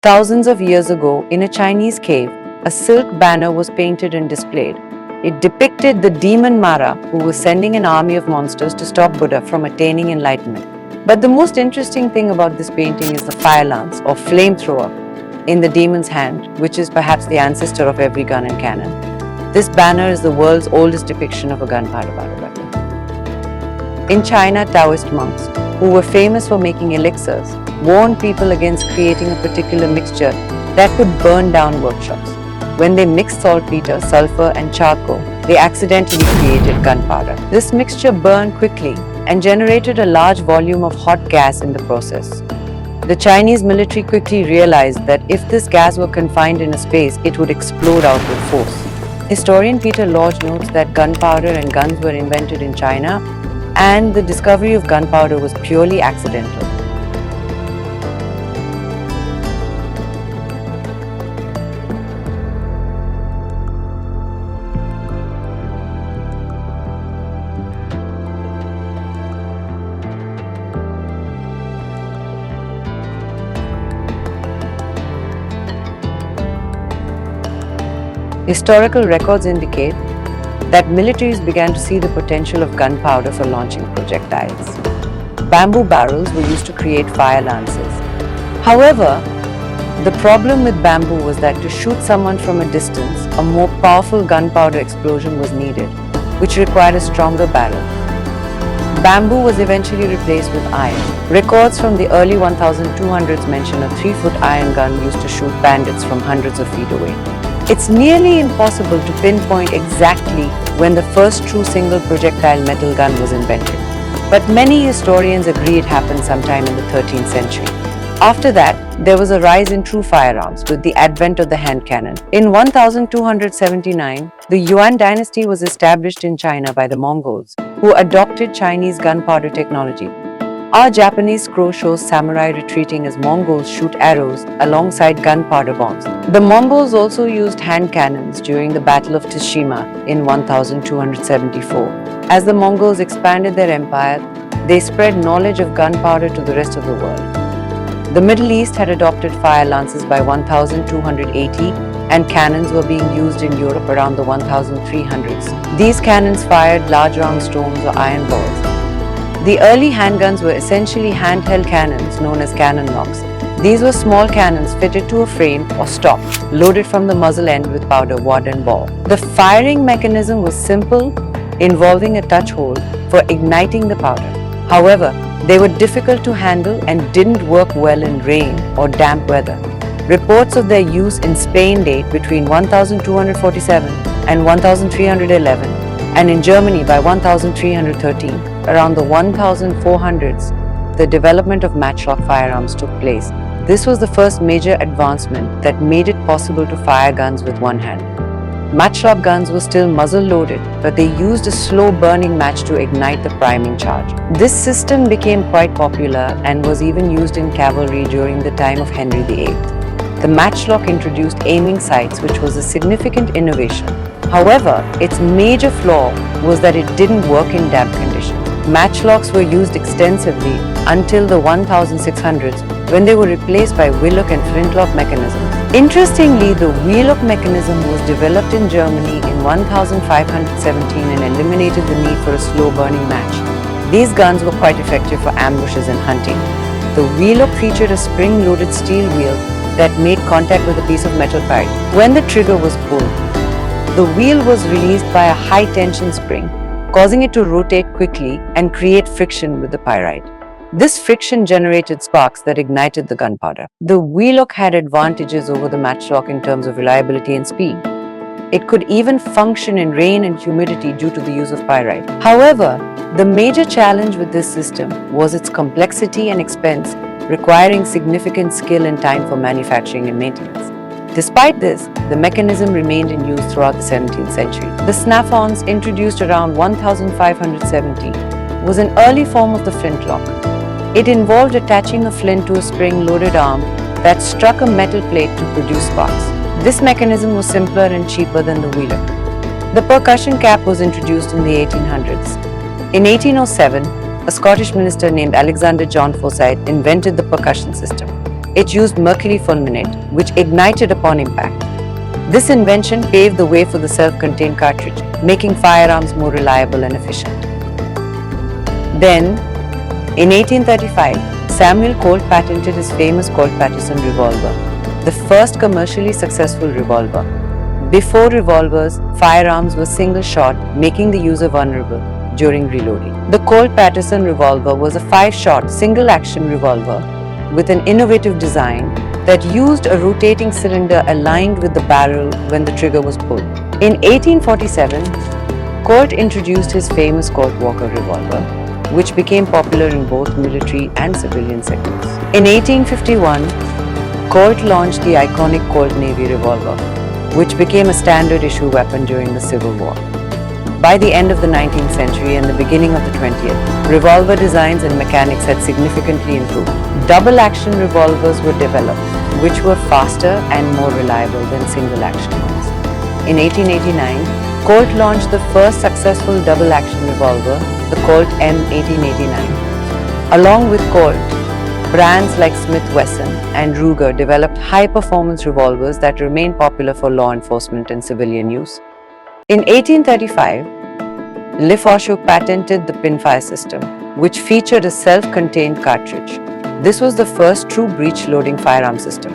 Thousands of years ago, in a Chinese cave, a silk banner was painted and displayed. It depicted the demon Mara, who was sending an army of monsters to stop Buddha from attaining enlightenment. But the most interesting thing about this painting is the fire lance, or flamethrower, in the demon's hand, which is perhaps the ancestor of every gun and cannon. This banner is the world's oldest depiction of a gunpowder weapon. In China, Taoist monks, who were famous for making elixirs, warned people against creating a particular mixture that could burn down workshops. When they mixed saltpeter, sulfur, and charcoal, they accidentally created gunpowder. This mixture burned quickly and generated a large volume of hot gas in the process. The Chinese military quickly realized that if this gas were confined in a space, it would explode out with force. Historian Peter Lodge notes that gunpowder and guns were invented in China, and the discovery of gunpowder was purely accidental. Historical records indicate that militaries began to see the potential of gunpowder for launching projectiles. Bamboo barrels were used to create fire lances. However, the problem with bamboo was that to shoot someone from a distance, a more powerful gunpowder explosion was needed, which required a stronger barrel. Bamboo was eventually replaced with iron. Records from the early 1200s mention a 3-foot iron gun used to shoot bandits from hundreds of feet away. It's nearly impossible to pinpoint exactly when the first true single projectile metal gun was invented, but many historians agree it happened sometime in the 13th century. After that, there was a rise in true firearms with the advent of the hand cannon. In 1279, the Yuan dynasty was established in China by the Mongols, who adopted Chinese gunpowder technology. Our Japanese scroll shows samurai retreating as Mongols shoot arrows alongside gunpowder bombs. The Mongols also used hand cannons during the Battle of Tsushima in 1274. As the Mongols expanded their empire, they spread knowledge of gunpowder to the rest of the world. The Middle East had adopted fire lances by 1280, and cannons were being used in Europe around the 1300s. These cannons fired large round stones or iron balls. The early handguns were essentially handheld cannons known as cannon locks. These were small cannons fitted to a frame or stock, loaded from the muzzle end with powder, wad, and ball. The firing mechanism was simple, involving a touch hole for igniting the powder. However, they were difficult to handle and didn't work well in rain or damp weather. Reports of their use in Spain date between 1247 and 1311, and in Germany by 1313. Around the 1400s, the development of matchlock firearms took place. This was the first major advancement that made it possible to fire guns with one hand. Matchlock guns were still muzzle-loaded, but they used a slow-burning match to ignite the priming charge. This system became quite popular and was even used in cavalry during the time of Henry VIII. The matchlock introduced aiming sights, which was a significant innovation. However, its major flaw was that it didn't work in damp conditions. Matchlocks were used extensively until the 1600s, when they were replaced by wheellock and flintlock mechanisms. Interestingly, the wheellock mechanism was developed in Germany in 1517 and eliminated the need for a slow-burning match. These guns were quite effective for ambushes and hunting. The wheellock featured a spring-loaded steel wheel that made contact with a piece of metal pipe. When the trigger was pulled, the wheel was released by a high-tension spring, causing it to rotate quickly and create friction with the pyrite. This friction generated sparks that ignited the gunpowder. The wheellock had advantages over the matchlock in terms of reliability and speed. It could even function in rain and humidity due to the use of pyrite. However, the major challenge with this system was its complexity and expense, requiring significant skill and time for manufacturing and maintenance. Despite this, the mechanism remained in use throughout the 17th century. The snap-ons, introduced around 1570, was an early form of the flintlock. It involved attaching a flint to a spring-loaded arm that struck a metal plate to produce sparks. This mechanism was simpler and cheaper than the wheellock. The percussion cap was introduced in the 1800s. In 1807, a Scottish minister named Alexander John Forsyth invented the percussion system. It used mercury fulminate, which ignited upon impact. This invention paved the way for the self-contained cartridge, making firearms more reliable and efficient. Then, in 1835, Samuel Colt patented his famous Colt-Paterson revolver, the first commercially successful revolver. Before revolvers, firearms were single-shot, making the user vulnerable during reloading. The Colt-Paterson revolver was a 5-shot, single-action revolver with an innovative design that used a rotating cylinder aligned with the barrel when the trigger was pulled. In 1847, Colt introduced his famous Colt Walker revolver, which became popular in both military and civilian sectors. In 1851, Colt launched the iconic Colt Navy revolver, which became a standard issue weapon during the Civil War. By the end of the 19th century and the beginning of the 20th, revolver designs and mechanics had significantly improved. Double-action revolvers were developed, which were faster and more reliable than single-action ones. In 1889, Colt launched the first successful double-action revolver, the Colt M1889. Along with Colt, brands like Smith & Wesson and Ruger developed high-performance revolvers that remain popular for law enforcement and civilian use. In 1835, Lefaucheux patented the pinfire system, which featured a self-contained cartridge. This was the first true breech-loading firearm system.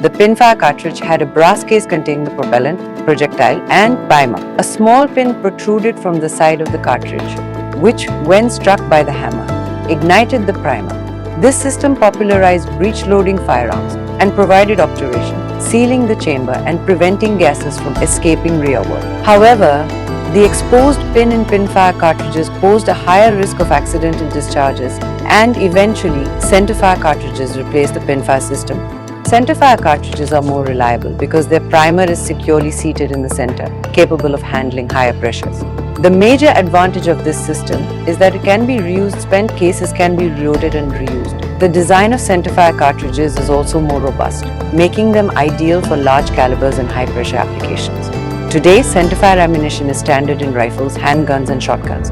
The pinfire cartridge had a brass case containing the propellant, projectile, and primer. A small pin protruded from the side of the cartridge, which, when struck by the hammer, ignited the primer. This system popularized breech-loading firearms and provided obturation, sealing the chamber and preventing gases from escaping rearward. However, the exposed pin in pinfire cartridges posed a higher risk of accidental discharges, and eventually, centerfire cartridges replaced the pinfire system. Centerfire cartridges are more reliable because their primer is securely seated in the center, capable of handling higher pressures. The major advantage of this system is that it can be reused. Spent cases can be reloaded and reused. The design of centerfire cartridges is also more robust, making them ideal for large calibers and high-pressure applications. Today, centerfire ammunition is standard in rifles, handguns, and shotguns.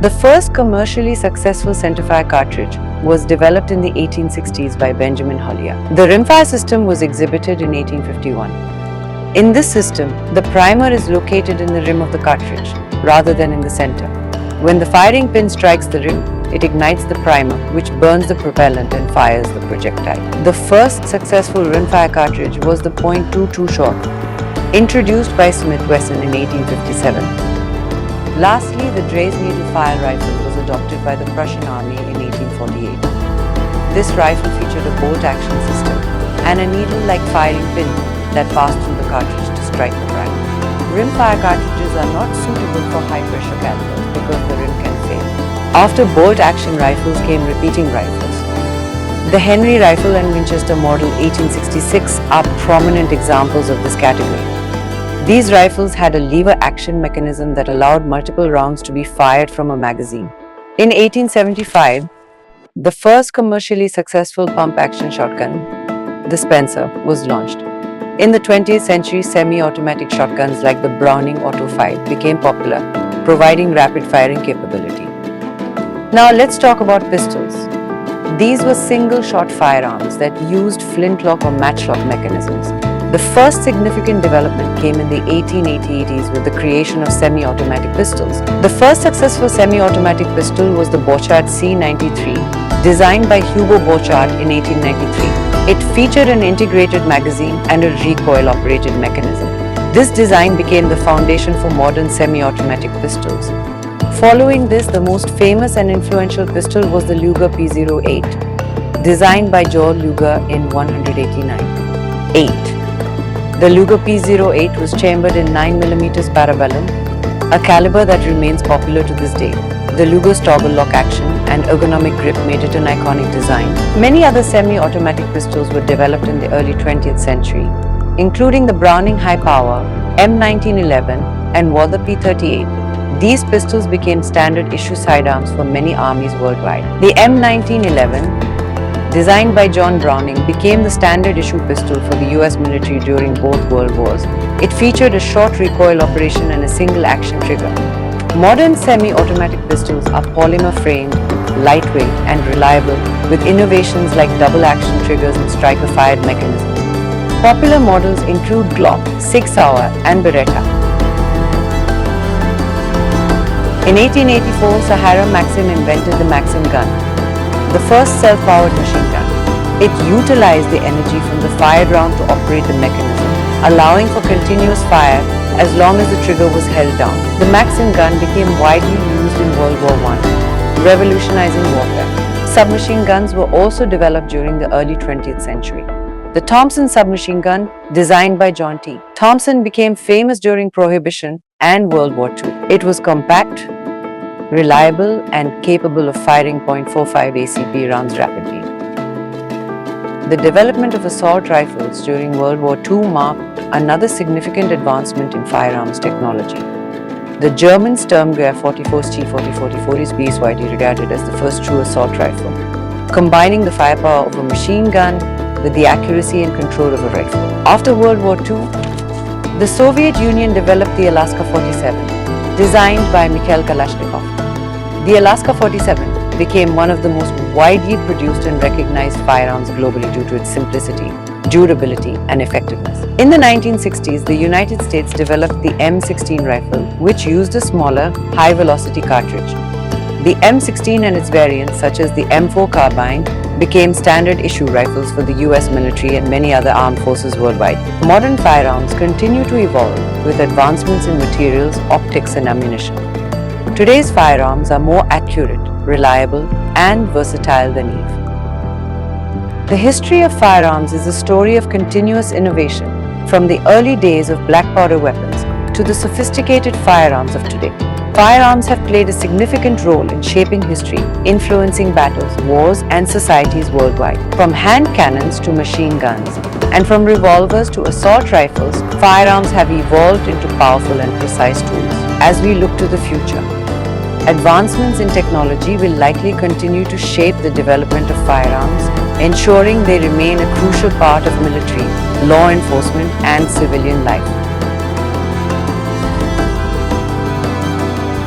The first commercially successful centerfire cartridge was developed in the 1860s by Benjamin Hollier. The rimfire system was exhibited in 1851. In this system, the primer is located in the rim of the cartridge rather than in the center. When the firing pin strikes the rim, it ignites the primer, which burns the propellant and fires the projectile. The first successful rimfire cartridge was the .22 shot, introduced by Smith & Wesson in 1857. Lastly, the Dreyse needle-fire rifle was adopted by the Prussian Army in 1848. This rifle featured a bolt-action system and a needle-like firing pin that passed through the cartridge to strike the primer. Rimfire cartridges are not suitable for high-pressure calibers because the rim can fail. After bolt-action rifles came repeating rifles. The Henry rifle and Winchester Model 1866 are prominent examples of this category. These rifles had a lever action mechanism that allowed multiple rounds to be fired from a magazine. In 1875, the first commercially successful pump-action shotgun, the Spencer, was launched. In the 20th century, semi-automatic shotguns like the Browning Auto 5 became popular, providing rapid firing capability. Now let's talk about pistols. These were single-shot firearms that used flintlock or matchlock mechanisms. The first significant development came in the 1880s with the creation of semi-automatic pistols. The first successful semi-automatic pistol was the Borchardt C93, designed by Hugo Borchardt in 1893. It featured an integrated magazine and a recoil-operated mechanism. This design became the foundation for modern semi-automatic pistols. Following this, the most famous and influential pistol was the Luger P08, designed by George Luger in 1889. The Luger P08 was chambered in 9mm parabellum, a caliber that remains popular to this day. The Luger's toggle lock action and ergonomic grip made it an iconic design. Many other semi-automatic pistols were developed in the early 20th century, including the Browning High Power, M1911, and Walther P38. These pistols became standard issue sidearms for many armies worldwide. The M1911, designed by John Browning, became the standard issue pistol for the US military during both World Wars. It featured a short recoil operation and a single action trigger. Modern semi-automatic pistols are polymer framed lightweight, and reliable, with innovations like double-action triggers and striker-fired mechanisms. Popular models include Glock, Sig Sauer, and Beretta. In 1884, Sir Hiram Maxim invented the Maxim gun, the first self-powered machine gun. It utilized the energy from the fired round to operate the mechanism, allowing for continuous fire as long as the trigger was held down. The Maxim gun became widely used in World War I, revolutionizing warfare. Submachine guns were also developed during the early 20th century. The Thompson submachine gun, designed by John T. Thompson, became famous during Prohibition and World War II. It was compact, reliable, and capable of firing .45 ACP rounds rapidly. The development of assault rifles during World War II marked another significant advancement in firearms technology. The German Sturmgewehr 44 T-40-44 is widely regarded as the first true assault rifle, combining the firepower of a machine gun with the accuracy and control of a rifle. After World War II, the Soviet Union developed the Alaska 47, designed by Mikhail Kalashnikov. The Alaska 47 became one of the most widely produced and recognized firearms globally due to its simplicity, durability, and effectiveness. In the 1960s, the United States developed the M16 rifle, which used a smaller, high-velocity cartridge. The M16 and its variants, such as the M4 carbine, became standard issue rifles for the US military and many other armed forces worldwide. Modern firearms continue to evolve with advancements in materials, optics, and ammunition. Today's firearms are more accurate, reliable, and versatile than ever. The history of firearms is a story of continuous innovation, from the early days of black powder weapons to the sophisticated firearms of today. Firearms have played a significant role in shaping history, influencing battles, wars, and societies worldwide. From hand cannons to machine guns, and from revolvers to assault rifles, firearms have evolved into powerful and precise tools. As we look to the future, advancements in technology will likely continue to shape the development of firearms, ensuring they remain a crucial part of military, law enforcement, and civilian life.